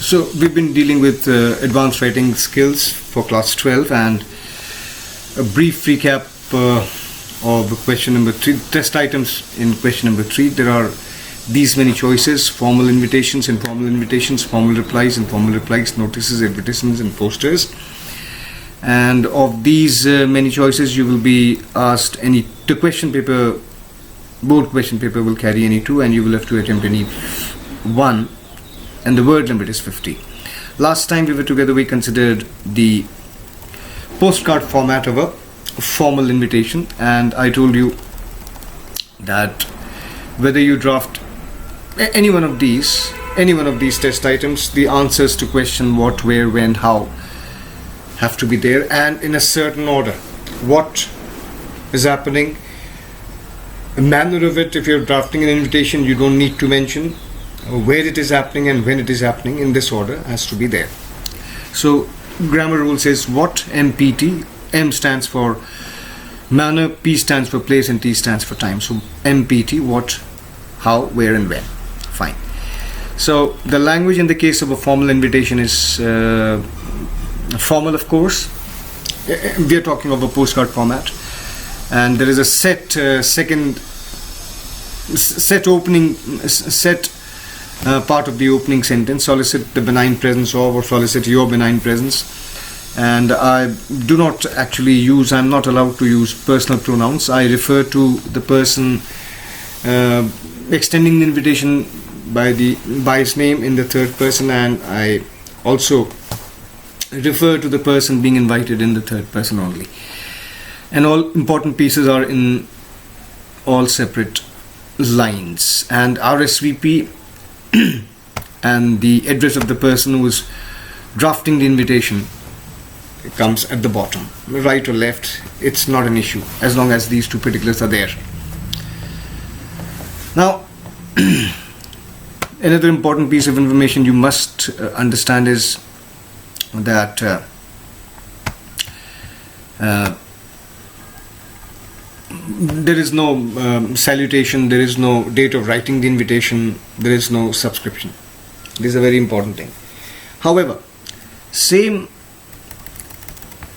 So we've been dealing with advanced writing skills for class 12, and a brief recap of question number 3, test items in question number 3. There are these many choices: formal invitations, informal invitations, formal replies, informal replies, notices, advertisements, and posters. And of these many choices, you will be asked the question paper, board question paper will carry any 2, and you will have to attempt any 1, and the word limit is 50. Last time we were together, we considered the postcard format of a formal invitation, and I told you that whether you draft any one of these test items, the answers to question what, where, when, how have to be there, and in a certain order. What is happening, the manner of it. If you're drafting an invitation, you don't need to mention where it is happening and when it is happening. In this order has to be there. So grammar rule says what, MPT. M stands for manner, P stands for place, and T stands for time. So MPT, what, how, where, and when. Fine. So the language in the case of a formal invitation is formal, of course. We are talking of a postcard format, and there is a set part of the opening sentence: solicit the benign presence of, or solicit your benign presence. And I do not actually I'm not allowed to use personal pronouns. I refer to the person extending the invitation by his name in the third person, and I also refer to the person being invited in the third person only. And all important pieces are in all separate lines, and RSVP and the address of the person who is drafting the invitation comes at the bottom, right or left. It's not an issue as long as these 2 particulars are there. Now another important piece of information you must understand is that there is no salutation, there is no date of writing the invitation, there is no subscription. This is a very important thing. However, same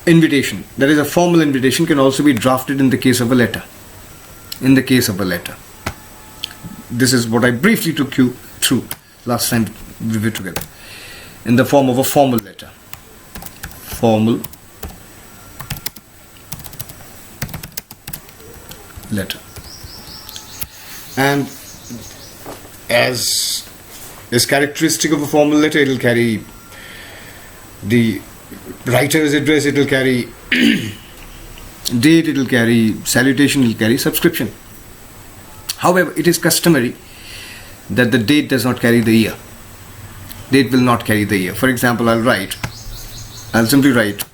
invitation, that is a formal invitation, can also be drafted in the case of a letter. This is what I briefly took you through last time we were together, in the form of a formal letter. Formal letter. And as is characteristic of a formal letter, it will carry the writer's address, it will carry date, it will carry salutation, it will carry subscription. However, it is customary that the date does not carry the year. Date will not carry the year. For example, I'll simply write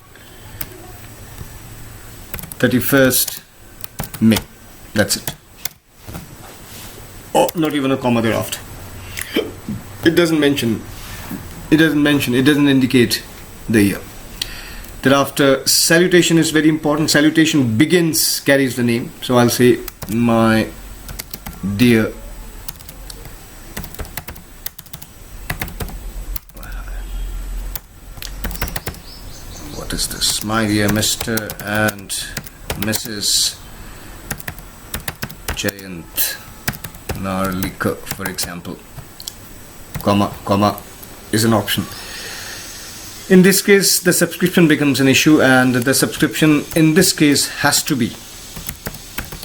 31st May. That's it. Or not even a comma thereafter. It doesn't indicate the year. Thereafter, salutation is very important. Salutation carries the name. So I'll say, my dear my dear Mr. and Mrs. Jayant Narlikar, for example. Comma is an option. In this case, the subscription becomes an issue, and the subscription in this case has to be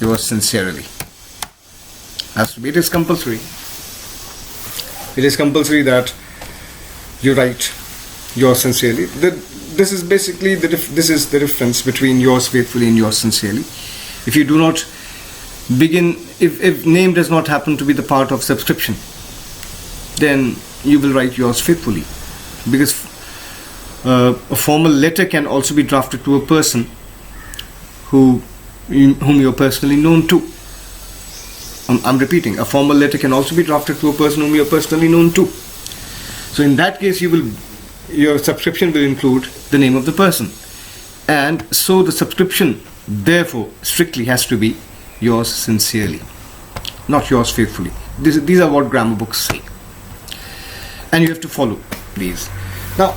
yours sincerely. Has to be. It is compulsory. It is compulsory that you write yours sincerely. This is basically this is the difference between yours faithfully and yours sincerely. If you do not begin, if name does not happen to be the part of subscription, then you will write yours faithfully, because a formal letter can also be drafted to a person whom you are personally known to. I'm repeating, a formal letter can also be drafted to a person whom you are personally known to. So in that case, your subscription will include the name of the person, and so the subscription therefore strictly has to be yours sincerely, not yours faithfully. These are what grammar books say, and you have to follow. these. Now,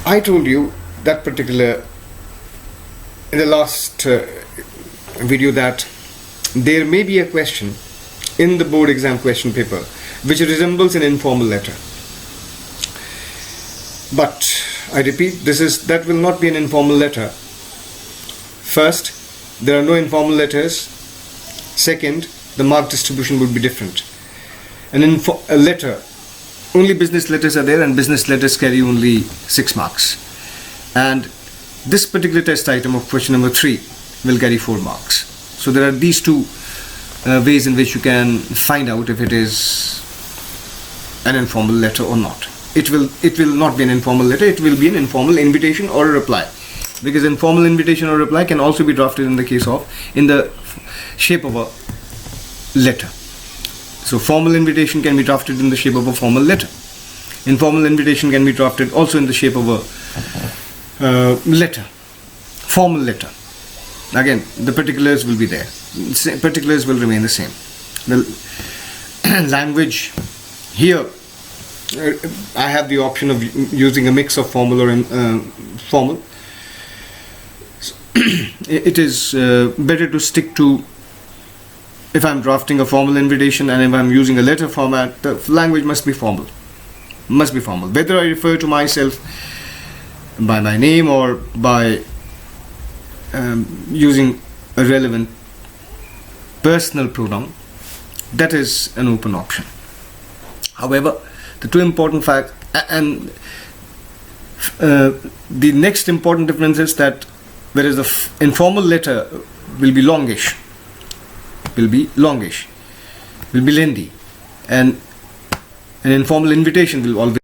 I told you that particular in the last video that there may be a question in the board exam question paper which resembles an informal letter. But I repeat, that will not be an informal letter. First, there are no informal letters. Second, the mark distribution would be different. A letter, only business letters are there, and business letters carry only 6 marks. And this particular test item of question number 3 will carry 4 marks. So there are these two ways in which you can find out if it is an informal letter or not. It will not be an informal letter, it will be an informal invitation or a reply, because informal invitation or reply can also be drafted in the shape of a letter. So formal invitation can be drafted in the shape of a formal letter. Informal invitation can be drafted also in the shape of a letter, formal letter. Again, the particulars will be there. Particulars will remain the same. The language here, I have the option of using a mix of formal or informal. It is better to stick to, if I'm drafting a formal invitation and if I'm using a letter format, the language must be formal. Whether I refer to myself by my name or by using a relevant personal pronoun, that is an open option. However, the two important facts, and the next important difference is that whereas the informal letter will be longish, will be lengthy, and an informal invitation will always